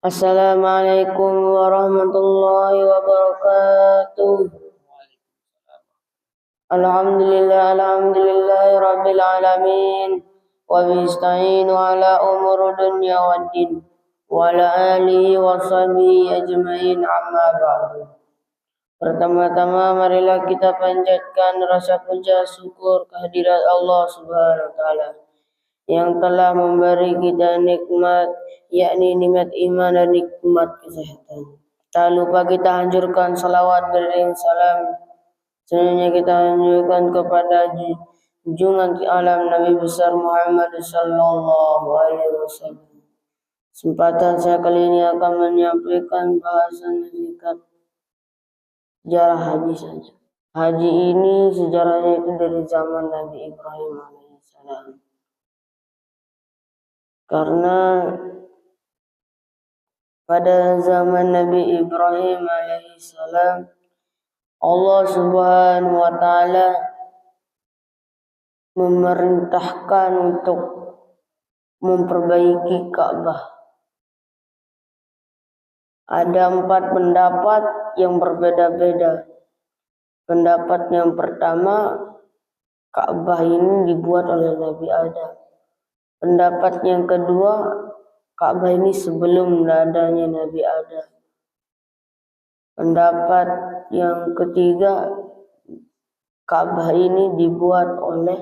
Assalamualaikum warahmatullahi wabarakatuh. Alhamdulillahi rabbil alamin. Wa bista'inu ala umur dunya waddin. Wa ala alihi wa sahbihi ajma'in amma ba'du. Pertama-tama marilah kita panjatkan rasa puja syukur kehadirat Allah Subhanahu wa taala yang telah memberi kita nikmat, yakni nikmat iman dan nikmat kesehatan. Tak lupa kita anjurkan salawat beriring salam. Selanjutnya kita anjurkan kepada junjungan alam Nabi besar Muhammad sallallahu alaihi wasallam. Kesempatan saya kali ini akan menyampaikan bahasan singkat sejarah haji saja. Haji ini sejarahnya itu dari zaman Nabi Ibrahim alaihissalam. Karena pada zaman Nabi Ibrahim alaihissalam Allah Subhanahu wa taala memerintahkan untuk memperbaiki Ka'bah. Ada 4 pendapat yang berbeda-beda. Pendapat yang pertama, Ka'bah ini dibuat oleh Nabi Adam. Pendapat yang kedua, Ka'bah ini sebelum adanya Nabi Adam. Pendapat yang ketiga, Ka'bah ini dibuat oleh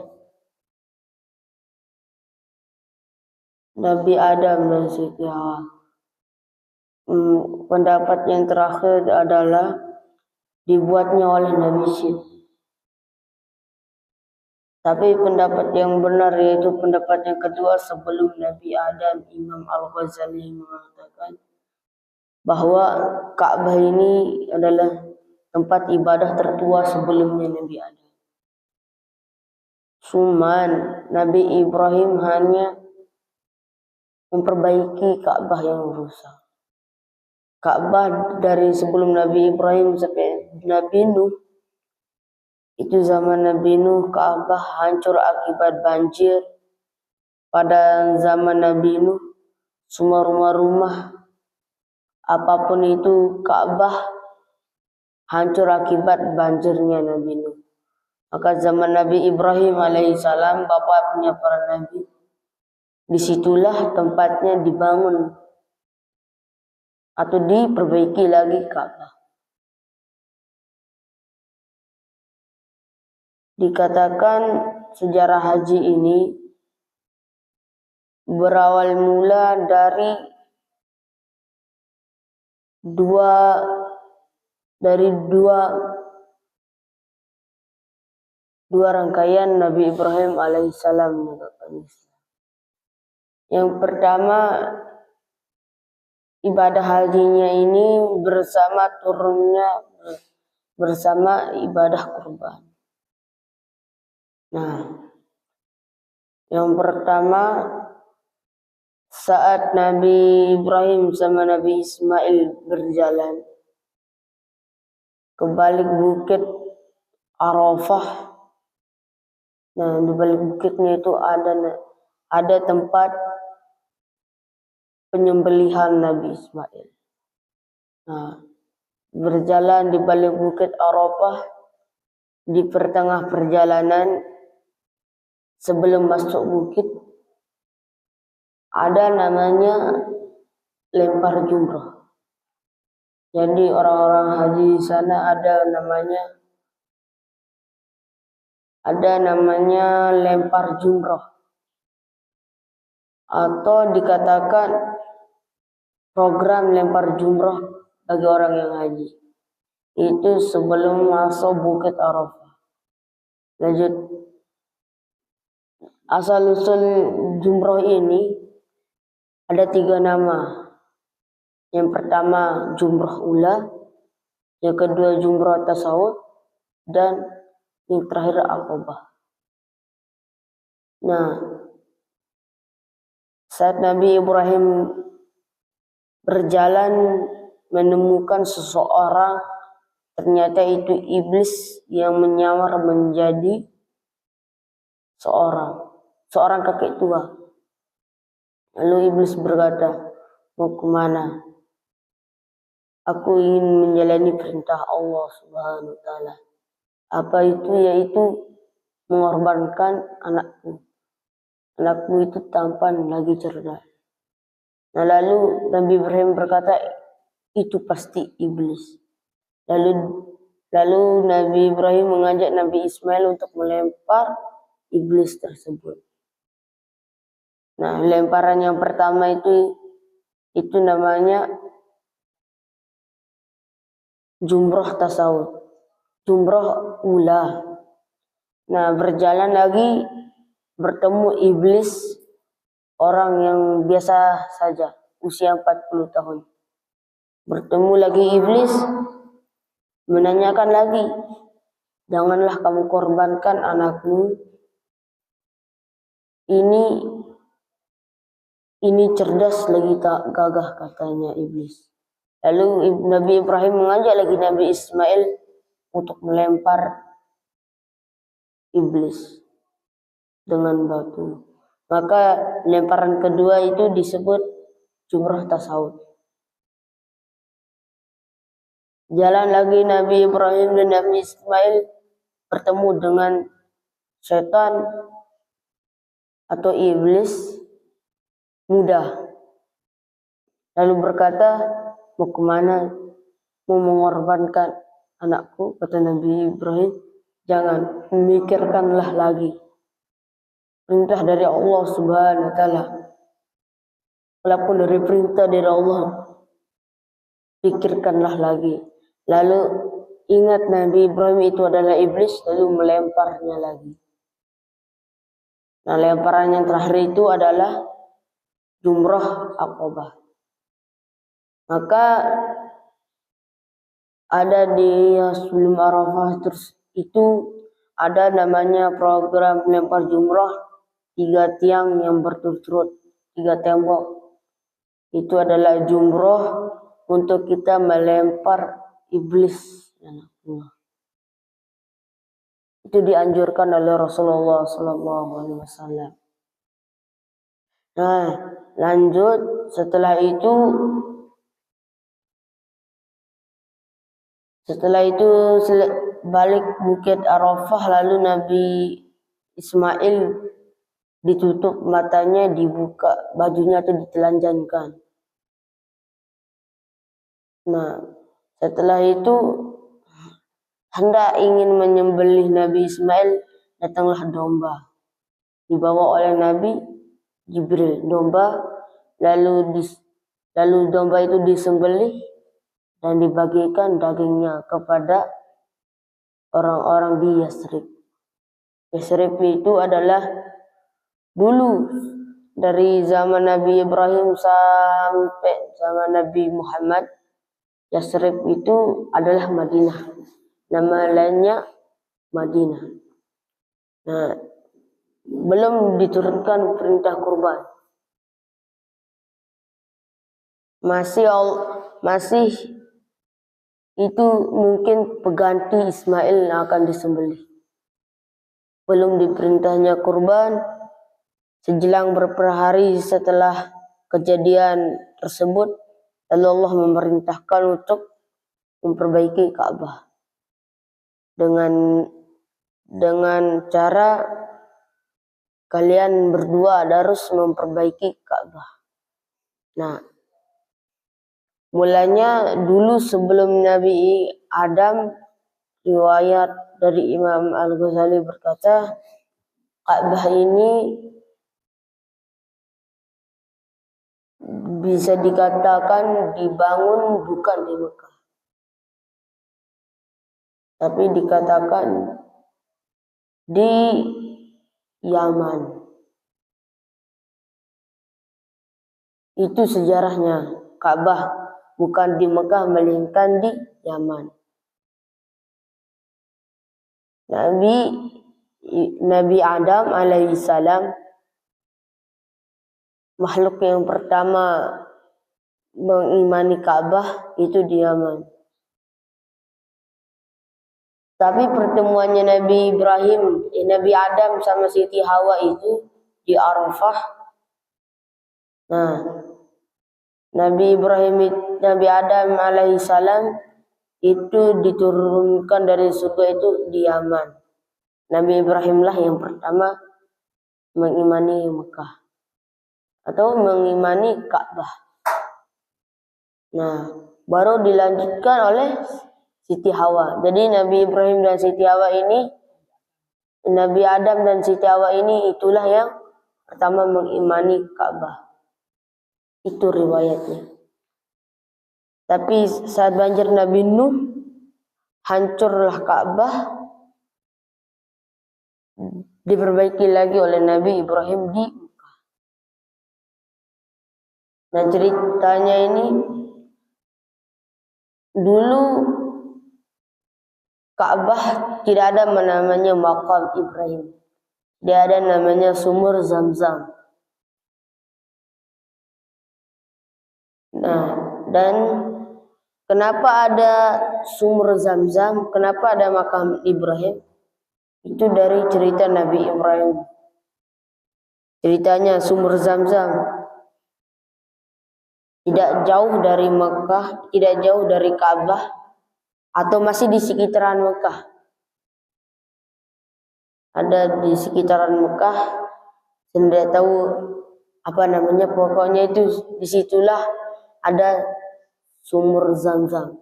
Nabi Adam dan Siti Hawa. Pendapat yang terakhir adalah dibuatnya oleh Nabi Syed. Tapi pendapat yang benar yaitu pendapat yang kedua sebelum Nabi Adam. Imam Al-Ghazali mengatakan bahwa Ka'bah ini adalah tempat ibadah tertua sebelumnya Nabi Adam. Cuman Nabi Ibrahim hanya memperbaiki Ka'bah yang rusak. Ka'bah dari sebelum Nabi Ibrahim sampai Nabi Nuh, itu zaman Nabi Nuh Ka'bah hancur akibat banjir. Pada zaman Nabi Nuh semua rumah-rumah apapun itu Ka'bah hancur akibat banjirnya Nabi Nuh. Maka zaman Nabi Ibrahim alaihissalam, bapaknya para nabi, disitulah tempatnya dibangun atau diperbaiki lagi Ka'bah. Dikatakan sejarah haji ini berawal mula dari dua rangkaian Nabi Ibrahim alaihissalam. Yang pertama, ibadah hajinya ini bersama ibadah kurban. Nah, yang pertama saat Nabi Ibrahim sama Nabi Ismail berjalan ke balik bukit Arafah. Nah, di balik bukitnya itu ada tempat penyembelihan Nabi Ismail. Nah, berjalan di balik bukit Arafah, di pertengah perjalanan sebelum masuk bukit ada namanya lempar jumrah. Jadi orang-orang haji di sana ada namanya lempar jumrah, atau dikatakan program lempar jumrah bagi orang yang haji. Itu sebelum masuk bukit Arafah. Lanjut, asal-usul jumrah ini ada 3 nama. Yang pertama jumrah ula, yang kedua jumrah tasawuf, dan yang terakhir Aqabah. Nah, saat Nabi Ibrahim berjalan menemukan seseorang, ternyata itu iblis yang menyamar menjadi seorang kakek tua. Lalu iblis berkata, Mau kemana? Aku ingin menjalani perintah Allah Subhanahu wa Ta'ala. Apa itu? Yaitu mengorbankan anakku. Anakku itu tampan lagi cerdas. Nah, lalu Nabi Ibrahim berkata, itu pasti iblis. Lalu Nabi Ibrahim mengajak Nabi Ismail untuk melempar iblis tersebut. Nah, lemparan yang pertama itu namanya jumroh tasawuf, jumroh ula. Nah, berjalan lagi bertemu iblis, orang yang biasa saja, usia 40 tahun. Bertemu lagi iblis, menanyakan lagi, janganlah kamu korbankan anakmu. Ini cerdas lagi tak gagah, katanya iblis. Lalu Nabi Ibrahim mengajak lagi Nabi Ismail untuk melempar iblis dengan batu. Maka lemparan kedua itu disebut jumrah tasawuf. Jalan lagi Nabi Ibrahim dan Nabi Ismail bertemu dengan setan atau iblis muda. Lalu berkata, mau kemana? Mau mengorbankan anakku? Kata Nabi Ibrahim, jangan, memikirkanlah lagi. Perintah dari Allah Subhanahu wa Ta'ala. Walaupun dari perintah dari Allah, pikirkanlah lagi. Lalu ingat Nabi Ibrahim itu adalah iblis, lalu melemparnya lagi. Nah, lemparan yang terakhir itu adalah jumrah Aqabah. Maka ada di sebelum Arafah terus itu ada namanya program lempar jumrah 3 tiang yang berturut-turut, 3 tembok. Itu adalah jumrah untuk kita melempar iblis. Itu dianjurkan oleh Rasulullah SAW. Nah, lanjut setelah itu balik Bukit Arafah, lalu Nabi Ismail ditutup matanya, dibuka bajunya itu ditelanjankan. Nah, setelah itu hendak ingin menyembelih Nabi Ismail, datanglah domba. Dibawa oleh Nabi Jibril domba, lalu domba itu disembelih dan dibagikan dagingnya kepada orang-orang di Yasrib. Yasrib itu adalah dulu dari zaman Nabi Ibrahim sampai zaman Nabi Muhammad. Yasrib itu adalah Madinah. Nama lainnya Madinah. Nah, belum diturunkan perintah kurban. Masih itu mungkin pengganti Ismail yang akan disembelih. Belum diperintahnya kurban. Sejelang beberapa hari setelah kejadian tersebut, lalu Allah memerintahkan untuk memperbaiki Ka'bah dengan cara kalian berdua harus memperbaiki Ka'bah. Nah, mulanya dulu sebelum Nabi Adam, riwayat dari Imam Al-Ghazali berkata, Ka'bah ini bisa dikatakan dibangun bukan di Mekah, tapi dikatakan di Yaman. Itu sejarahnya. Ka'bah bukan di Mekah, melainkan di Yaman. Nabi Adam alaihissalam, makhluk yang pertama mengimani Ka'bah itu di Yaman. Tapi pertemuannya Nabi Adam sama Siti Hawa itu di Arafah. Nah, Nabi Adam alaihissalam itu diturunkan dari surga itu di Yaman. Nabi Ibrahim lah yang pertama mengimani Mekah atau mengimani Ka'bah. Nah, baru dilanjutkan oleh Siti Hawa. Jadi Nabi Ibrahim dan Siti Hawa ini, Nabi Adam dan Siti Hawa ini itulah yang pertama mengimani Ka'bah. Itu riwayatnya. Tapi saat banjir Nabi Nuh, hancurlah Ka'bah, diperbaiki lagi oleh Nabi Ibrahim di Mekah. Nah, ceritanya ini dulu Ka'bah tidak ada namanya Maqam Ibrahim. Dia ada namanya sumur Zam-Zam. Nah, dan kenapa ada sumur Zam-Zam? Kenapa ada makam Ibrahim? Itu dari cerita Nabi Ibrahim. Ceritanya sumur Zam-Zam tidak jauh dari Mekah, tidak jauh dari Ka'bah, atau masih di sekitaran Mekah. Ada di sekitaran Mekah, saya tidak tahu apa namanya, pokoknya itu disitulah ada sumur Zam-Zam.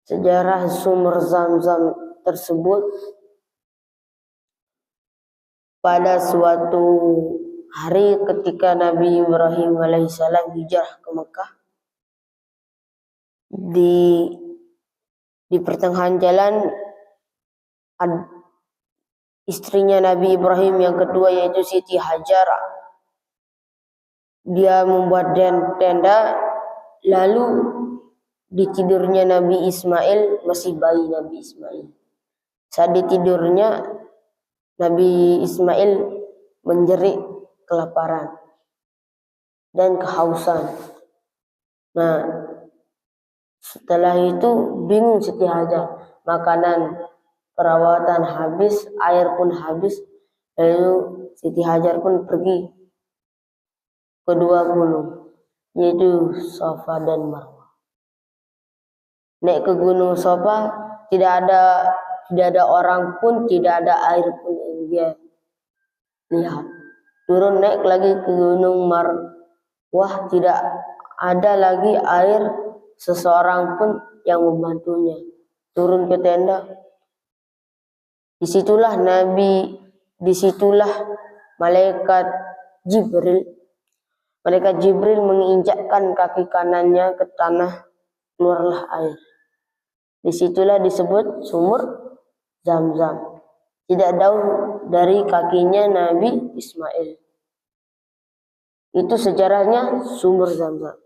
Sejarah sumur Zam-Zam tersebut, pada suatu hari ketika Nabi Ibrahim alaihissalam hijrah ke Mekah, di pertengahan jalan istrinya Nabi Ibrahim yang kedua yaitu Siti Hajar, dia membuat tenda, lalu di tidurnya Nabi Ismail, masih bayi Nabi Ismail. Saat di tidurnya Nabi Ismail menjerit kelaparan dan kehausan. Nah, setelah itu bingung Siti Hajar, makanan perawatan habis, air pun habis, lalu Siti Hajar pun pergi ke dua gunung, yaitu Safa dan Marwah. Naik ke gunung Safa, tidak ada orang pun, tidak ada air pun yang dia lihat. Turun naik lagi ke gunung Marwah, tidak ada lagi air, seseorang pun yang membantunya. Turun ke tenda, disitulah malaikat Jibril menginjakkan kaki kanannya ke tanah, keluarlah air. Disitulah disebut sumur Zam-Zam. Tidak jauh dari kakinya Nabi Ismail. Itu sejarahnya sumur Zam-Zam.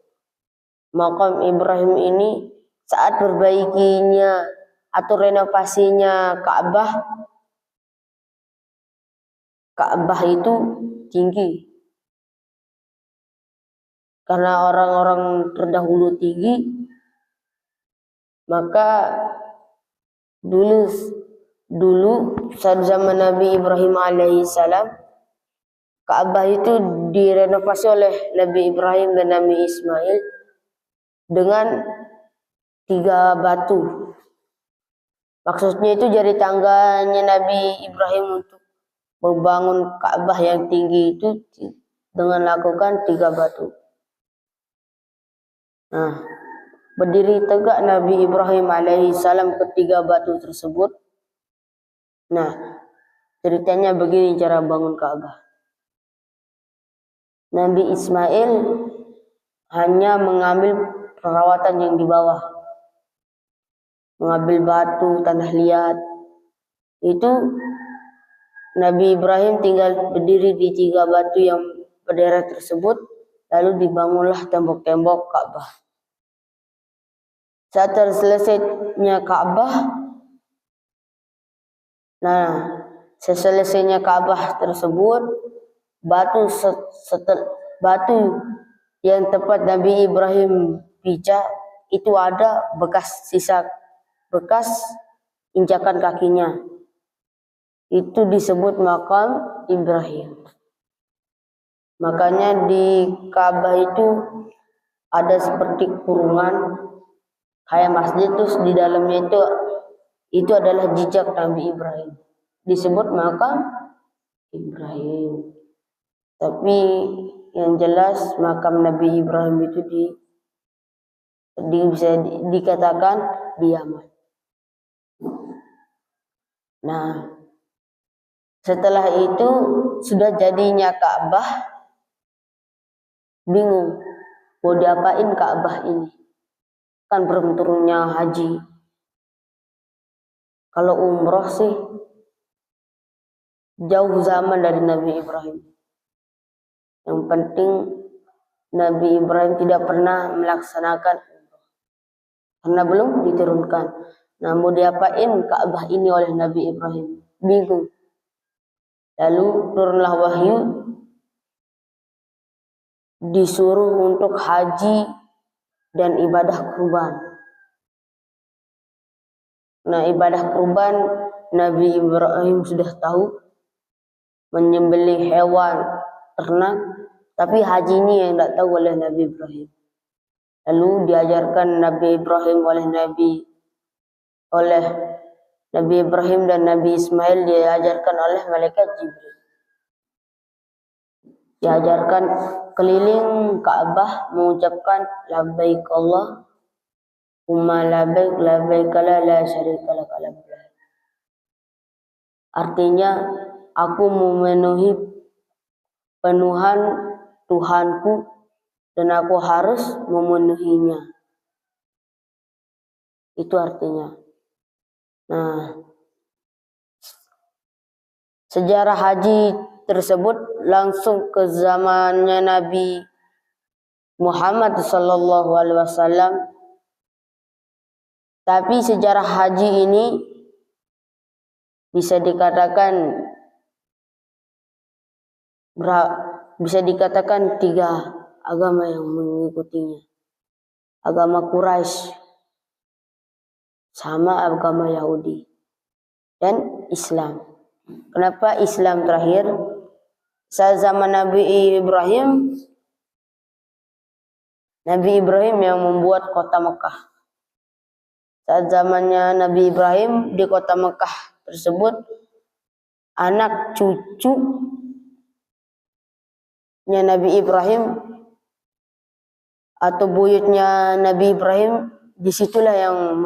Makam Ibrahim ini saat perbaikinya atau renovasinya Ka'bah itu tinggi. Karena orang-orang terdahulu tinggi, maka dulu saat zaman Nabi Ibrahim alaihissalam, Ka'bah itu direnovasi oleh Nabi Ibrahim dan Nabi Ismail dengan 3 batu. Maksudnya itu jari tangganya Nabi Ibrahim untuk membangun Ka'bah yang tinggi itu dengan lakukan 3 batu. Nah, berdiri tegak Nabi Ibrahim alaihissalam ketiga batu tersebut. Nah, ceritanya begini cara bangun Ka'bah. Nabi Ismail hanya mengambil perawatan yang di bawah, mengambil batu, tanah liat. Itu Nabi Ibrahim tinggal berdiri di 3 batu yang berderet tersebut, lalu dibangunlah tembok-tembok Ka'bah. Saat selesainya Ka'bah, selesainya Ka'bah tersebut, batu yang tempat Nabi Ibrahim pijak itu ada bekas injakan kakinya. Itu disebut makam Ibrahim. Makanya di Ka'bah itu ada seperti kurungan kayak masjid, terus di dalamnya itu adalah jejak Nabi Ibrahim. Disebut makam Ibrahim. Tapi yang jelas makam Nabi Ibrahim itu bisa dikatakan di Yaman. Nah, setelah itu sudah jadinya Ka'bah, bingung mau diapain Ka'bah ini, kan belum turunnya haji. Kalau umroh sih jauh zaman dari Nabi Ibrahim. Yang penting Nabi Ibrahim tidak pernah melaksanakan umroh karena belum diturunkan. Nah, mau diapain Ka'bah ini oleh Nabi Ibrahim? Bingung. Lalu turunlah wahyu, disuruh untuk haji dan ibadah kurban. Nah, ibadah kurban Nabi Ibrahim sudah tahu, menyembelih hewan ternak, tapi haji ini yang tidak tahu oleh Nabi Ibrahim. Lalu diajarkan Nabi Ibrahim oleh Nabi Ibrahim dan Nabi Ismail, diajarkan oleh malaikat Jibril. Diajarkan keliling Ka'bah mengucapkan labbaik Allahumma labbaik labbaik la syarika lak labbaik. Artinya, aku memenuhi penuhan Tuhanku dan aku harus memenuhinya. Itu artinya. Nah, sejarah haji tersebut langsung ke zamannya Nabi Muhammad sallallahu alaihi wasallam. Tapi sejarah haji ini bisa dikatakan 3 agama yang mengikutinya. Agama Quraisy, sama agama Yahudi, dan Islam. Kenapa Islam terakhir? Saat zaman Nabi Ibrahim yang membuat kota Mekah. Saat zamannya Nabi Ibrahim, di kota Mekah tersebut, anak cucunya Nabi Ibrahim atau buyutnya Nabi Ibrahim, disitulah yang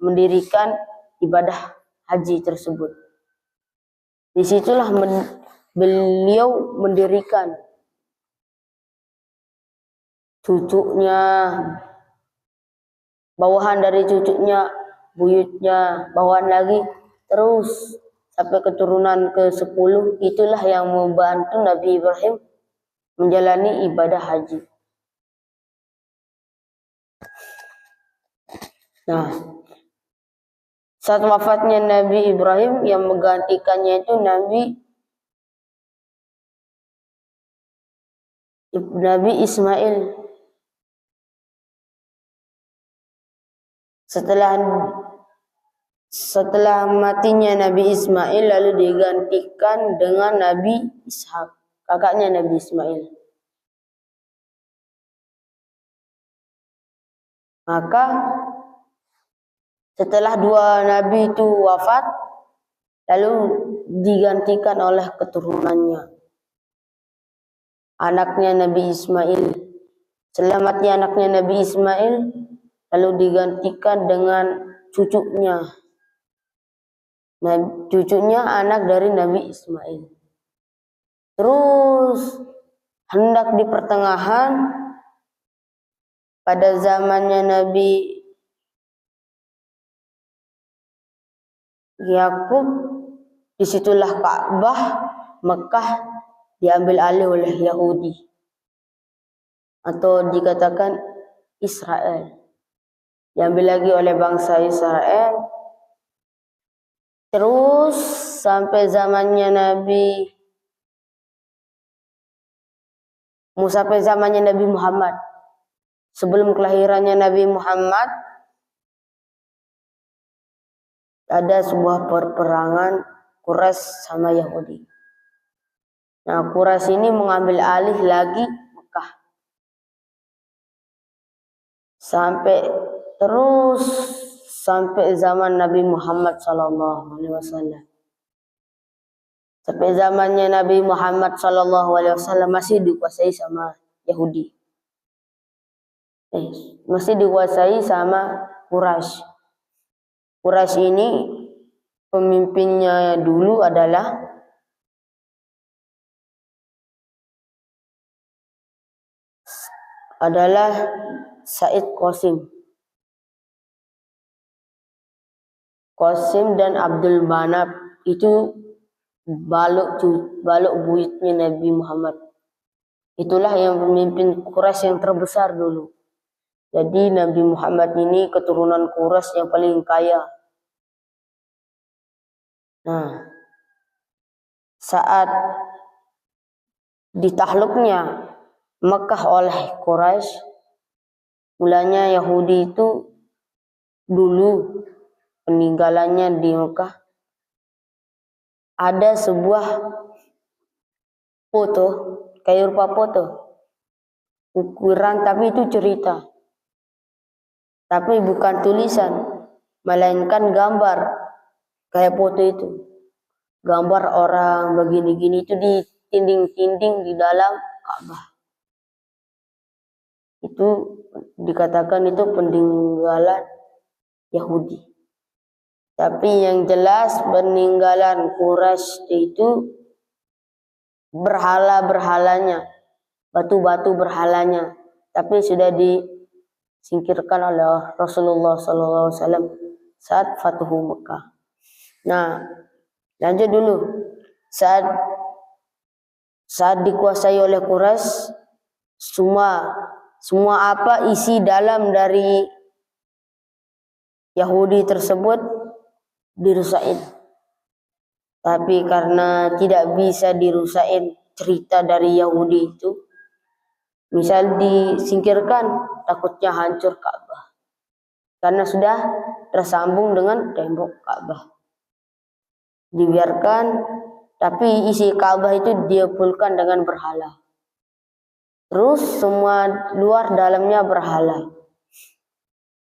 mendirikan ibadah haji tersebut. Disitulah beliau mendirikan, cucunya, bawahan dari cucunya, buyutnya, bawahan lagi, terus sampai keturunan ke-10. Itulah yang membantu Nabi Ibrahim menjalani ibadah haji. Nah, saat wafatnya Nabi Ibrahim, yang menggantikannya itu Nabi Ismail. Setelah matinya Nabi Ismail, lalu digantikan dengan Nabi Ishak, kakaknya Nabi Ismail. Maka setelah 2 nabi itu wafat, lalu digantikan oleh keturunannya, anaknya Nabi Ismail. Setelah mati anaknya Nabi Ismail, lalu digantikan dengan cucunya. Nah, cucunya anak dari Nabi Ismail. Terus hendak di pertengahan, pada zamannya Nabi Yakub, disitulah Ka'bah Mekah diambil alih oleh Yahudi, atau dikatakan Israel, diambil lagi oleh bangsa Israel. Terus sampai zamannya Nabi Muhammad. Sebelum kelahirannya Nabi Muhammad, ada sebuah perperangan Quraisy sama Yahudi. Nah, Quraisy ini mengambil alih lagi Mekah. Sampai zaman Nabi Muhammad SAW. Sampai zamannya Nabi Muhammad SAW masih dikuasai sama Yahudi. Masih dikuasai sama Quraisy. Quraisy ini pemimpinnya dulu adalah Said Qasim dan Abdul Manaf. Itu baluk buyutnya Nabi Muhammad. Itulah yang pemimpin Quraisy yang terbesar dulu. Jadi Nabi Muhammad ini keturunan Quraisy yang paling kaya. Nah, saat ditakluknya Mekah oleh Quraisy, mulanya Yahudi itu dulu peninggalannya di Mekah ada sebuah foto, kayak rupa foto, ukuran, tapi itu cerita. Tapi bukan tulisan, melainkan gambar, kayak foto itu. Gambar orang begini-gini itu ditinding-tinding di dalam Ka'bah. Itu dikatakan itu peninggalan Yahudi. Tapi yang jelas peninggalan Quraisy itu berhala-berhalanya, batu-batu berhalanya, tapi sudah disingkirkan oleh Rasulullah SAW saat Fatuhu Mekah. Nah, lanjut dulu. Saat dikuasai oleh Quraisy, semua apa isi dalam dari Yahudi tersebut dirusakin. Tapi karena tidak bisa dirusakin cerita dari Yahudi itu, misal disingkirkan, takutnya hancur Ka'bah. Karena sudah tersambung dengan tembok Ka'bah. Dibiarkan, tapi isi Ka'bah itu diepulkan dengan berhala. Terus semua luar dalamnya berhala.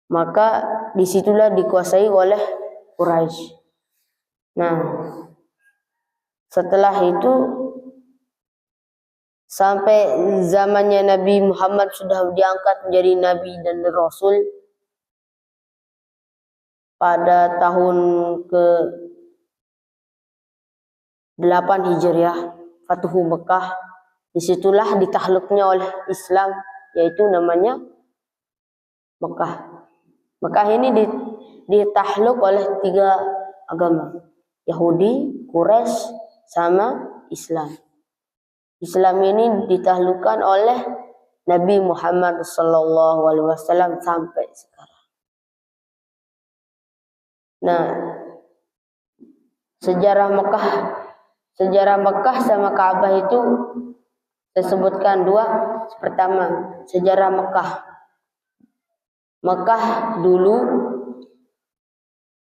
Maka disitulah dikuasai oleh Quraisy. Nah, setelah itu sampai zamannya Nabi Muhammad sudah diangkat menjadi Nabi dan Rasul pada tahun ke-8 Hijriah, Fatuhu Mekah. Disitulah ditakluknya oleh Islam, yaitu namanya Mekah. Mekah ini ditakluk oleh 3 agama, Yahudi, Quraisy, sama Islam. Islam ini ditaklukkan oleh Nabi Muhammad SAW sampai sekarang. Nah, sejarah Mekah sama Ka'bah itu saya sebutkan 2. Pertama, sejarah Mekah. Mekah dulu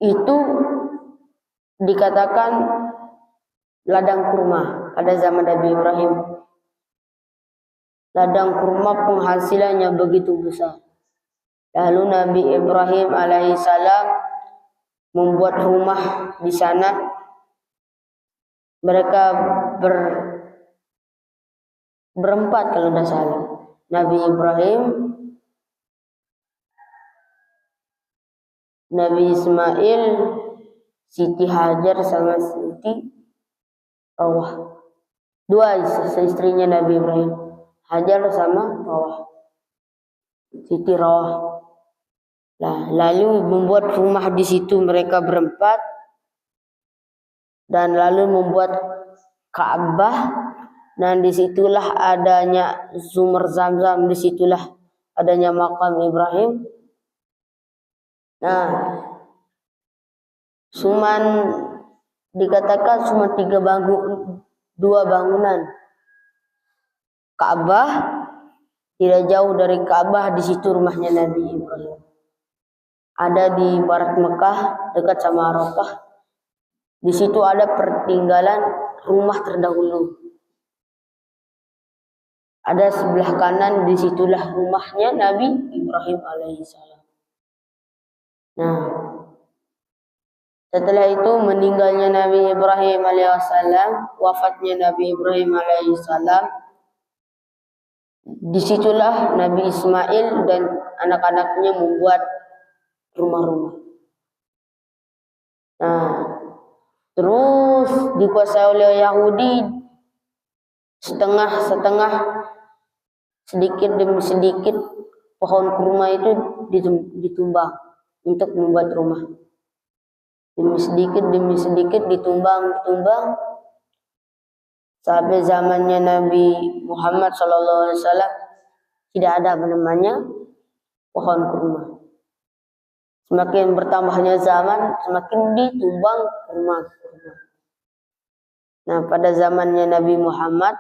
itu dikatakan ladang kurma pada zaman Nabi Ibrahim. Ladang kurma penghasilannya begitu besar. Lalu Nabi Ibrahim alaihissalam membuat rumah di sana. Mereka berempat kalau tidak salah. Nabi Ibrahim, Nabi Ismail, Siti Hajar sama Siti Rawah. 2 istrinya Nabi Ibrahim, Hajar sama Rawah, Siti Rawah. Nah, lalu membuat rumah di situ mereka berempat, dan lalu membuat Ka'bah, dan disitulah adanya sumber Zam-Zam, disitulah adanya makam Ibrahim. Nah, dikatakan cuma 2 bangunan. Ka'bah, tidak jauh dari Ka'bah, di situ rumahnya Nabi Ibrahim. Ada di barat Mekah, dekat sama Arafah. Di situ ada pertinggalan rumah terdahulu. ada sebelah kanan, disitulah rumahnya Nabi Ibrahim alaihissalam. Nah, setelah itu meninggalnya Nabi Ibrahim alaihissalam, wafatnya Nabi Ibrahim alaihissalam, disitulah Nabi Ismail dan anak-anaknya membuat rumah-rumah. Nah, terus dikuasai oleh Yahudi, setengah-setengah, sedikit demi sedikit pohon kurma itu ditumbang untuk membuat rumah. Demi sedikit ditumbang sampai zamannya Nabi Muhammad SAW tidak ada namanya pohon kurma. Semakin bertambahnya zaman, semakin ditumbang kurma. Nah, pada zamannya Nabi Muhammad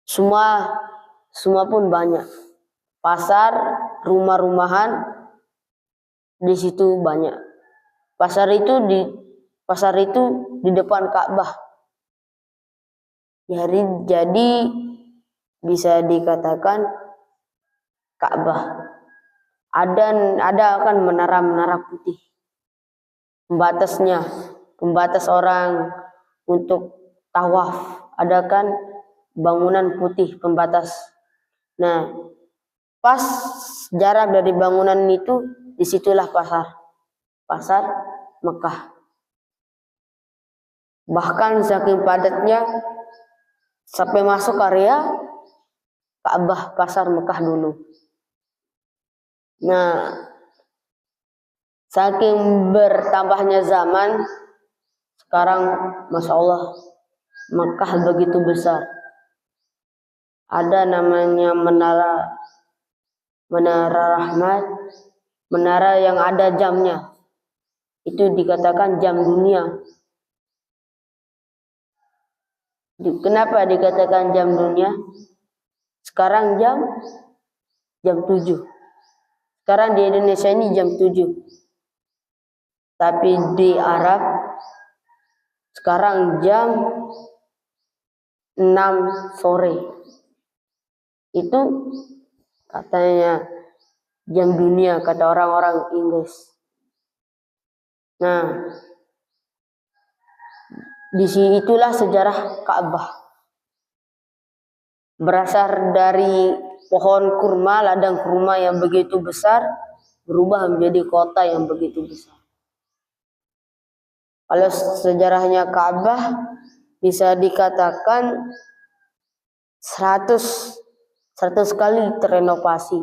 semua pun banyak. Pasar, rumah-rumahan di situ banyak. Pasar itu di depan Ka'bah. Jadi bisa dikatakan Ka'bah. Ada kan menara putih. Pembatas orang untuk tawaf. Ada kan bangunan putih pembatas. Nah, pas jarak dari bangunan itu, disitulah pasar Mekah. Bahkan saking padatnya sampai masuk area Ka'bah pasar Mekah dulu. Nah, saking bertambahnya zaman, sekarang Masya Allah Mekah begitu besar. Ada namanya menara Rahmat, menara yang ada jamnya. Itu dikatakan jam dunia. Kenapa dikatakan jam dunia? Sekarang jam 7. Sekarang di Indonesia ini jam 7. Tapi di Arab sekarang jam 6 sore. Itu katanya jam dunia kata orang-orang Inggris. Nah, disitulah sejarah Ka'bah. Berasal dari pohon kurma, ladang kurma yang begitu besar, berubah menjadi kota yang begitu besar. Kalau sejarahnya Ka'bah bisa dikatakan 100 kali terenovasi.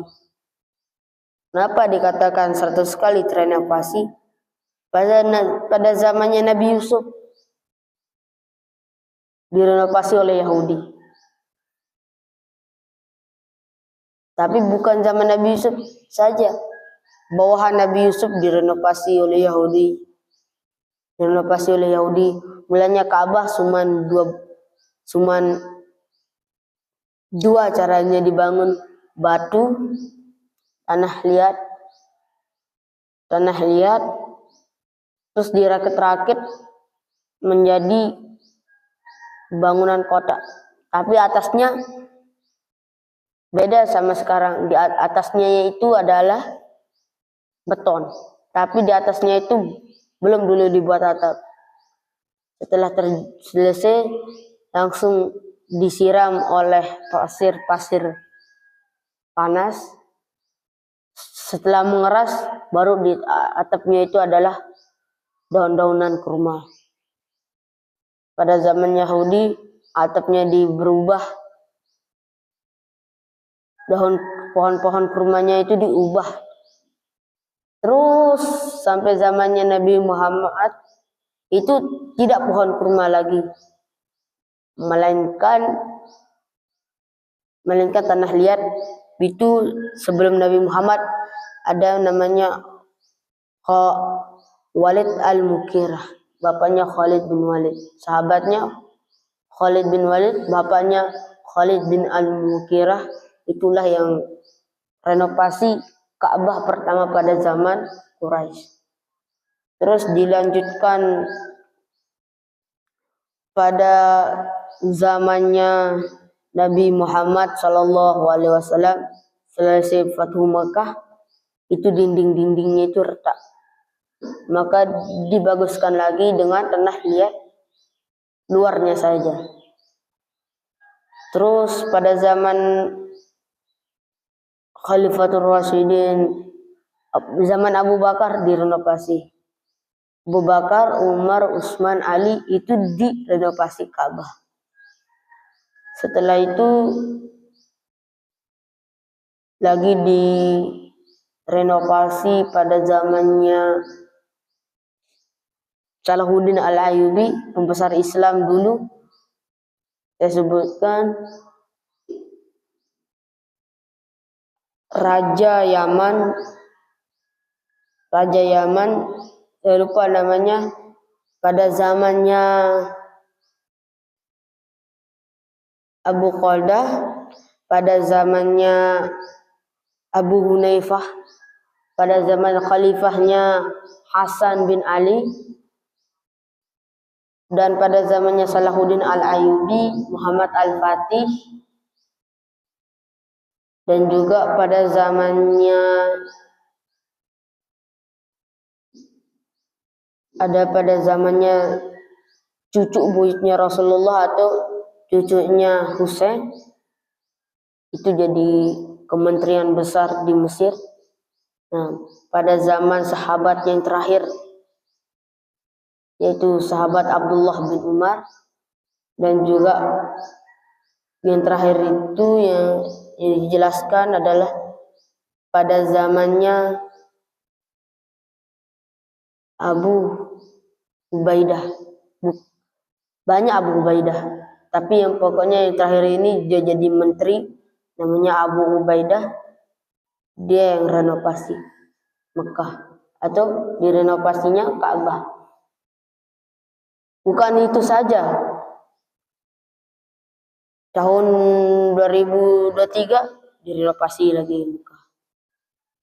Kenapa dikatakan 100 kali terenovasi? Pada zamannya Nabi Yusuf direnovasi oleh Yahudi. Tapi bukan zaman Nabi Yusuf saja. Bawahan Nabi Yusuf direnovasi oleh Yahudi. Mulanya Ka'bah cuman dua caranya dibangun: batu, tanah liat, terus dirakit-rakit menjadi bangunan kota. Tapi atasnya beda sama sekarang. Di atasnya itu adalah beton, tapi di atasnya itu belum dulu dibuat atap. Setelah selesai langsung disiram oleh pasir panas. Setelah mengeras, baru di atapnya itu adalah daun-daunan kurma. Pada zaman Yahudi, atapnya berubah, daun pohon-pohon kurmanya itu diubah. Terus sampai zamannya Nabi Muhammad itu tidak pohon kurma lagi, melainkan tanah liat. Itu sebelum Nabi Muhammad ada namanya Walid al-Mughirah, bapaknya Khalid bin Walid, sahabatnya Khalid bin Walid, bapaknya Khalid bin al-Mughirah. Itulah yang renovasi Ka'bah pertama pada zaman Quraisy. Terus dilanjutkan pada zamannya Nabi Muhammad SAW selesai Fathu Makkah, itu dinding-dindingnya itu retak. Maka dibaguskan lagi dengan tanah liat luarnya saja. Terus pada zaman Khalifatul Rasyidin, zaman Abu Bakar direnovasi. Abu Bakar, Umar, Utsman, Ali itu direnovasi Ka'bah. Setelah itu lagi direnovasi pada zamannya Salahuddin Al-Ayyubi, pembesar Islam dulu. Saya sebutkan Raja Yaman, saya lupa namanya, pada zamannya Abu Qaldah, pada zamannya Abu Hunaifah, pada zaman khalifahnya Hasan bin Ali, dan pada zamannya Salahuddin Al-Ayyubi, Muhammad Al-Fatih, dan juga pada zamannya cucu buyutnya Rasulullah atau cucunya Husain, itu jadi kementerian besar di Mesir. Nah, pada zaman sahabat yang terakhir, yaitu sahabat Abdullah bin Umar, dan juga yang terakhir itu yang dijelaskan adalah pada zamannya Abu Ubaidah. Banyak Abu Ubaidah, tapi yang pokoknya yang terakhir ini dia jadi menteri, namanya Abu Ubaidah. Dia yang renovasi Mekah, atau direnovasinya Ka'bah. Bukan itu saja, tahun 2023 direnovasi lagi Mekah,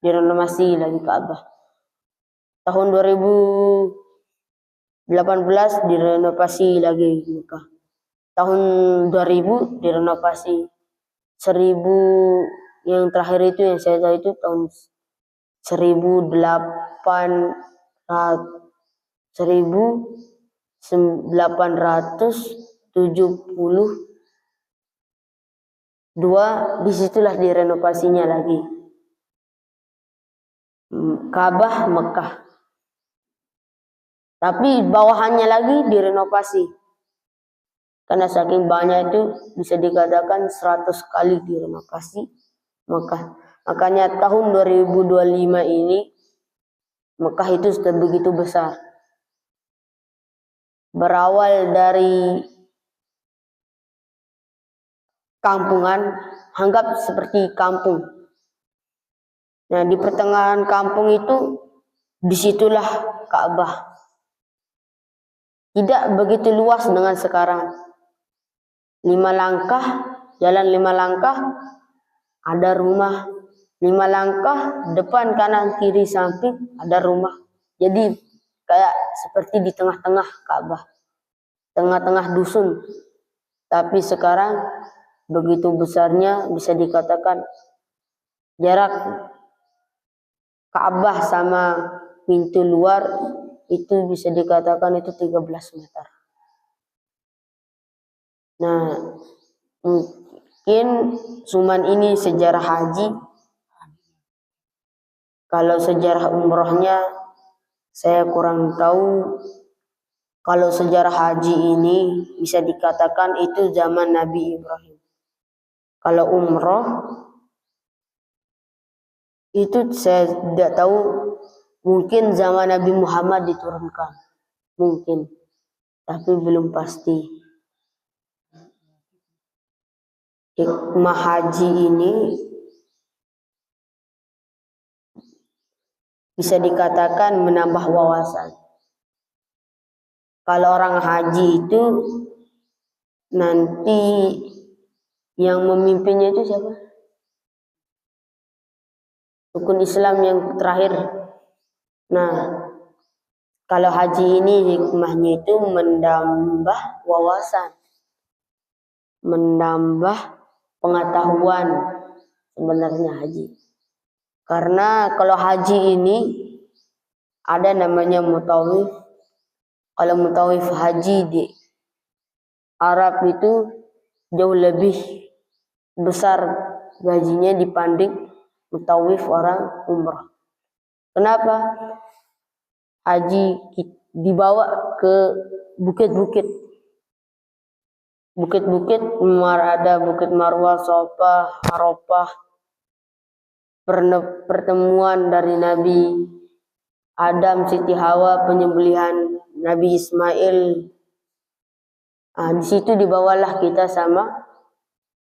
direnovasi lagi Ka'bah. Tahun 2018 direnovasi lagi Mekah. Tahun 2000 direnovasi. 1000 yang terakhir itu yang saya tahu itu tahun 1872, disitulah direnovasinya lagi Ka'bah Mekah. Tapi bawahannya lagi direnovasi, karena saking banyak itu bisa dikatakan 100 kali direnovasi Mekah. Makanya tahun 2025 ini Mekah itu sudah begitu besar. Berawal dari kampungan, anggap seperti kampung. Nah, di pertengahan kampung itu, disitulah Ka'bah. Tidak begitu luas dengan sekarang. 5 langkah, jalan 5 langkah, ada rumah. 5 langkah, depan, kanan, kiri, samping, ada rumah. Jadi kayak seperti di tengah-tengah Ka'bah, tengah-tengah dusun. Tapi sekarang begitu besarnya, bisa dikatakan jarak Ka'bah sama pintu luar itu bisa dikatakan itu 13 meter. Nah, mungkin cuman ini sejarah haji. Kalau sejarah umrohnya saya kurang tahu. Kalau sejarah haji ini bisa dikatakan itu zaman Nabi Ibrahim. Kalau umroh itu saya tidak tahu, mungkin zaman Nabi Muhammad diturunkan, mungkin, tapi belum pasti. Hikmah haji ini bisa dikatakan menambah wawasan. Kalau orang haji itu nanti yang memimpinnya itu siapa? Rukun Islam yang terakhir. Nah, kalau haji ini hikmahnya itu menambah wawasan, menambah pengetahuan sebenarnya haji. Karena kalau haji ini ada namanya mutawif. Kalau mutawif haji di Arab itu jauh lebih besar gajinya dibanding mutawif orang umrah. Kenapa? Haji dibawa ke bukit-bukit. Bukit-bukit, ada Bukit Marwah, Safa, Arafah. Pertemuan dari Nabi Adam, Siti Hawa, penyembelihan Nabi Ismail. Di situ dibawalah kita sama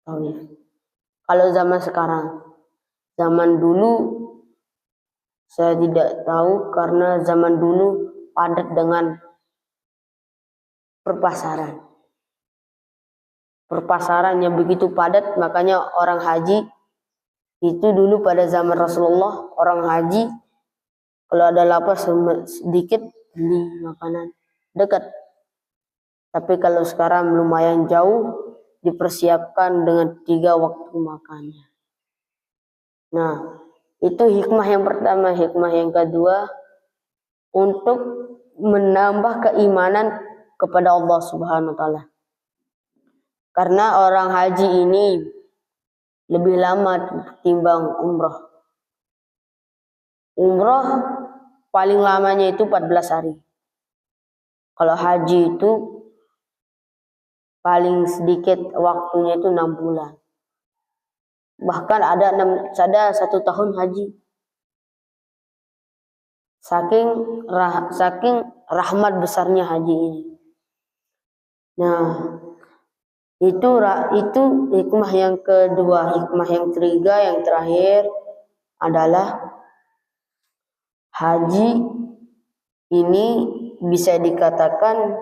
tawif. Kalau zaman sekarang, zaman dulu saya tidak tahu karena zaman dulu padat dengan perpasaran. Perpasaran yang begitu padat, makanya orang haji itu dulu pada zaman Rasulullah, orang haji kalau ada lapar sedikit beli makanan dekat. Tapi kalau sekarang lumayan jauh, dipersiapkan dengan 3 waktu makannya. Nah, itu hikmah yang pertama. Hikmah yang kedua, untuk menambah keimanan kepada Allah Subhanahu wa Ta'ala. Karena orang haji ini lebih lama ketimbang umrah. Umrah paling lamanya itu 14 hari. Kalau haji itu paling sedikit waktunya itu 6 bulan. Bahkan ada 1 tahun haji. Saking rahmat besarnya haji ini. Nah, itu hikmah yang kedua. Hikmah yang ketiga, yang terakhir adalah haji ini bisa dikatakan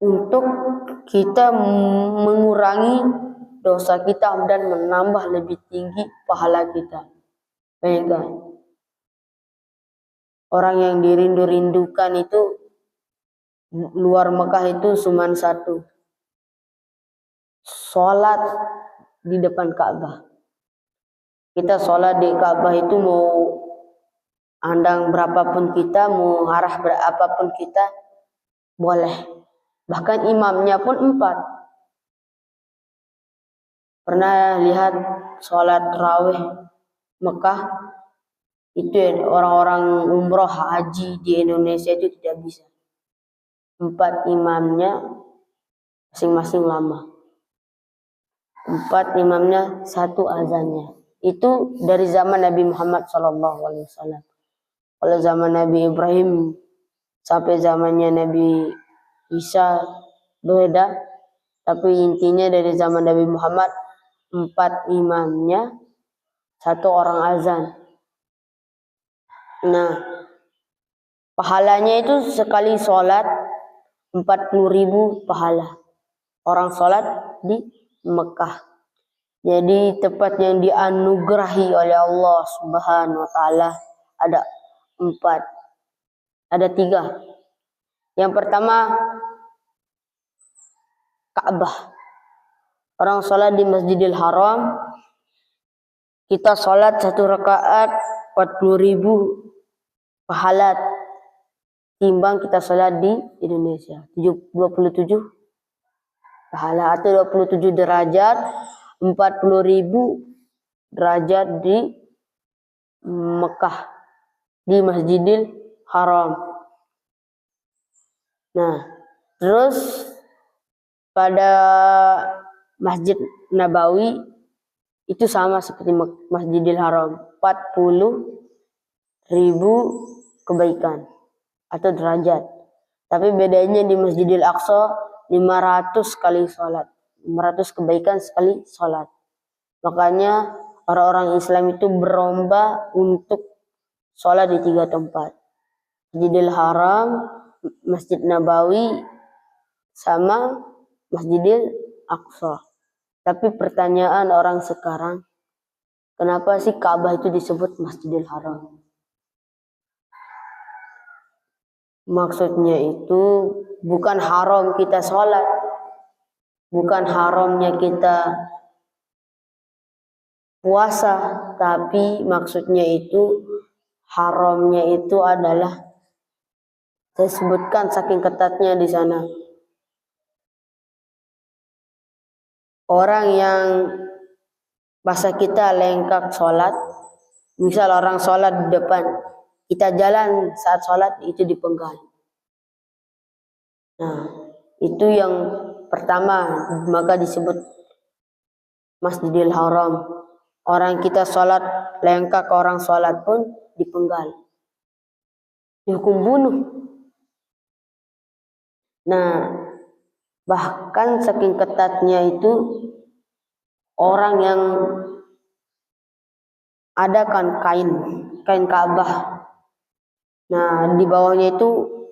untuk kita mengurangi dosa kita dan menambah lebih tinggi pahala kita. Bayangkan, orang yang dirindu-rindukan itu luar Mekah itu cuma satu, sholat di depan Ka'bah. Kita sholat di Ka'bah itu mau andang berapapun kita, mau arah berapapun kita, boleh. Bahkan imamnya pun 4. Pernah lihat sholat tarawih Mekah? Itu orang-orang umroh haji di Indonesia itu tidak bisa. 4 imamnya masing-masing lama. 4 imamnya, 1 azannya. Itu dari zaman Nabi Muhammad SAW. Kalau zaman Nabi Ibrahim sampai zamannya Nabi Isa beda. Tapi intinya dari zaman Nabi Muhammad 4 imamnya, 1 orang azan. Nah, pahalanya itu sekali sholat 40.000 pahala. Orang sholat di Mekah. Jadi tempat yang dianugerahi oleh Allah Subhanahu wa Ta'ala ada 4. Ada 3. Yang pertama, Ka'bah. Orang sholat di Masjidil Haram, kita sholat 1 rakaat 40.000 pahala timbang kita sholat di Indonesia 27 pahala atau 27 derajat, 40.000 derajat di Mekah di Masjidil Haram. Nah, terus pada Masjid Nabawi itu sama seperti Masjidil Haram, 40.000 kebaikan atau derajat. Tapi bedanya di Masjidil Aqsa 500 kali sholat. 500 kebaikan sekali sholat. Makanya orang-orang Islam itu berlomba untuk sholat di 3 tempat. Masjidil Haram, Masjid Nabawi, sama Masjidil Aqsa. Tapi pertanyaan orang sekarang, kenapa sih Ka'bah itu disebut Masjidil Haram? Maksudnya itu bukan haram kita sholat, bukan haramnya kita puasa, tapi maksudnya itu haramnya itu adalah saya sebutkan saking ketatnya di sana. Orang yang bahasa kita lengkap sholat, misal orang sholat di depan, kita jalan saat sholat itu dipenggal. Nah, itu yang pertama, maka disebut Masjidil Haram. Orang kita sholat lengkap, orang sholat pun dipenggal, dihukum bunuh. Nah, bahkan saking ketatnya itu orang yang ada kan kain Ka'bah. Nah, di bawahnya itu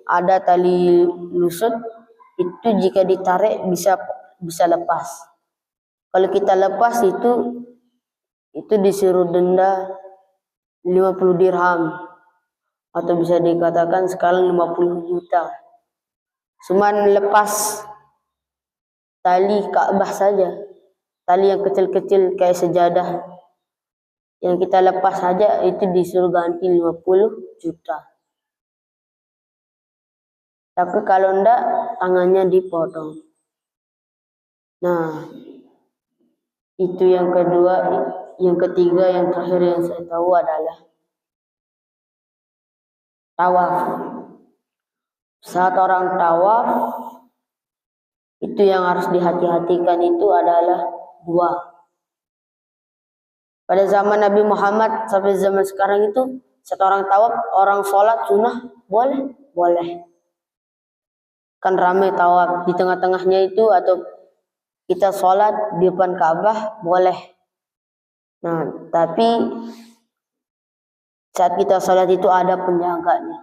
ada tali lusut, itu jika ditarik bisa lepas. Kalau kita lepas itu disuruh denda 50 dirham atau bisa dikatakan sekarang 50 juta. Cuman lepas tali Ka'bah saja, tali yang kecil-kecil kayak sejadah, yang kita lepas saja itu disuruh ganti 50 juta. Tapi kalau enggak, tangannya dipotong. Nah, itu yang kedua. Yang ketiga, yang terakhir yang saya tahu adalah tawaf. Saat orang tawaf, itu yang harus dihati-hatikan itu adalah dua. Pada zaman Nabi Muhammad sampai zaman sekarang itu, saat orang tawaf, orang sholat sunnah boleh. Kan ramai tawaf di tengah-tengahnya itu, atau kita sholat di depan Ka'bah boleh. Nah, tapi saat kita sholat itu ada penjaganya,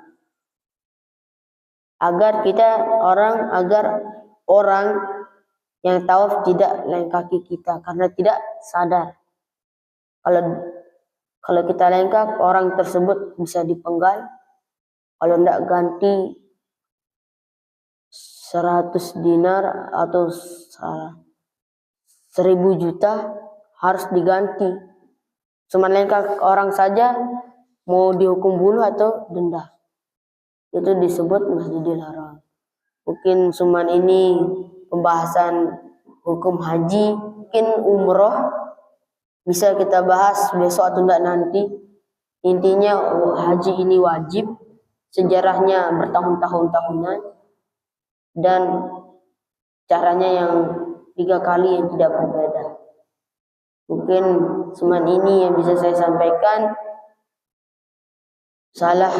agar orang yang tawaf tidak lengkaki kita karena tidak sadar. Kalau kita lengkap, orang tersebut bisa dipenggal. Kalau tidak ganti 100 dinar atau 1000 juta harus diganti. Cuma lengkap orang saja mau dihukum bunuh atau denda. Itu disebut Masjidil Haram. Mungkin cuman ini pembahasan hukum haji, mungkin umroh bisa kita bahas besok atau enggak nanti. Intinya haji ini wajib, sejarahnya bertahun-tahunan, dan caranya yang 3 kali yang tidak berbeda. Mungkin cuman ini yang bisa saya sampaikan. Salah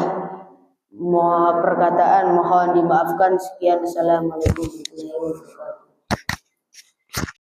perkataan mohon dimaafkan. Sekian, assalamualaikum warahmatullahi wabarakatuh.